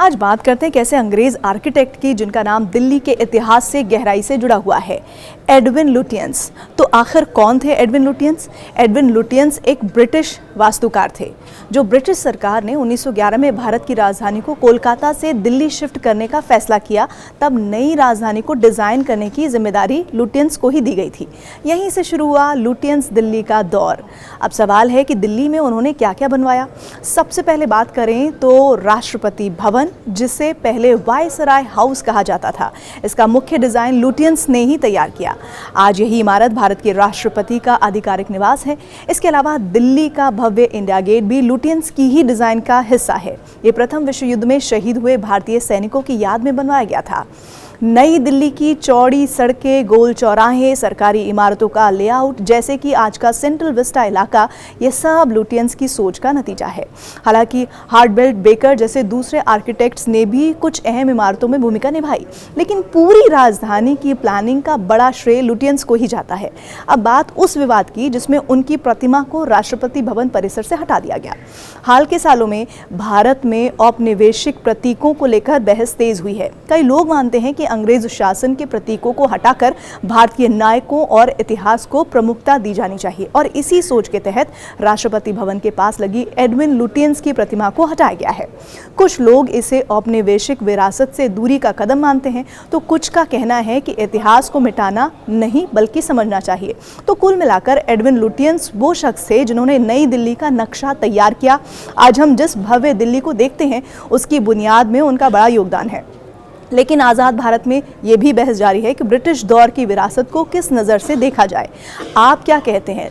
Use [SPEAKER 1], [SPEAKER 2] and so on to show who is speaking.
[SPEAKER 1] आज बात करते हैं कैसे अंग्रेज आर्किटेक्ट की जिनका नाम दिल्ली के इतिहास से गहराई से जुड़ा हुआ है, एडविन लुटियंस। तो आखिर कौन थे एडविन लुटियंस? एडविन लुटियंस एक ब्रिटिश वास्तुकार थे जो ब्रिटिश सरकार ने 1911 में भारत की राजधानी को कोलकाता से दिल्ली शिफ्ट करने का फैसला किया। तब नई राजधानी को डिजाइन करने की जिम्मेदारी लुटियंस को ही दी गई थी। यहीं से शुरू हुआ लुटियंस दिल्ली का दौर। अब सवाल है कि दिल्ली में उन्होंने क्या क्या बनवाया। सबसे पहले बात करें तो राष्ट्रपति भवन, जिसे पहले वायसराय हाउस कहा जाता था, इसका मुख्य डिजाइन लुटियंस ने ही तैयार किया। आज यही इमारत भारत के राष्ट्रपति का आधिकारिक निवास है। इसके अलावा दिल्ली का भव्य इंडिया गेट भी लुटियंस की ही डिजाइन का हिस्सा है। ये प्रथम विश्व युद्ध में शहीद हुए भारतीय सैनिकों की याद में बनवाया गया था। नई दिल्ली की चौड़ी सड़कें, गोल चौराहे, सरकारी इमारतों का लेआउट, जैसे कि आज का सेंट्रल विस्टा इलाका, ये सब लुटियंस की सोच का नतीजा है। हालांकि हार्टबेल्ट बेकर जैसे दूसरे आर्किटेक्ट्स ने भी कुछ अहम इमारतों में भूमिका निभाई, लेकिन पूरी राजधानी की प्लानिंग का बड़ा श्रेय लुटियंस को ही जाता है। अब बात उस विवाद की जिसमें उनकी प्रतिमा को राष्ट्रपति भवन परिसर से हटा दिया गया। हाल के सालों में भारत में औपनिवेशिक प्रतीकों को लेकर बहस तेज हुई है। कई लोग मानते हैं कि अंग्रेज शासन के प्रतीकों को हटाकर भारतीय नायकों और इतिहास को प्रमुखता दी जानी चाहिए, और इसी सोच के तहत राष्ट्रपति भवन के पास लगी एडविन लुटियंस की प्रतिमा को हटाया गया है। कुछ लोग इसे औपनिवेशिक विरासत से दूरी का कदम मानते हैं, तो कुछ का कहना है कि इतिहास को मिटाना नहीं बल्कि समझना चाहिए। तो कुल मिलाकर एडविन लुटियंस वो शख्स थे जिन्होंने नई दिल्ली का नक्शा तैयार किया। आज हम जिस भव्य दिल्ली को देखते हैं उसकी बुनियाद में उनका बड़ा योगदान है। लेकिन आज़ाद भारत में ये भी बहस जारी है कि ब्रिटिश दौर की विरासत को किस नज़र से देखा जाए। आप क्या कहते हैं?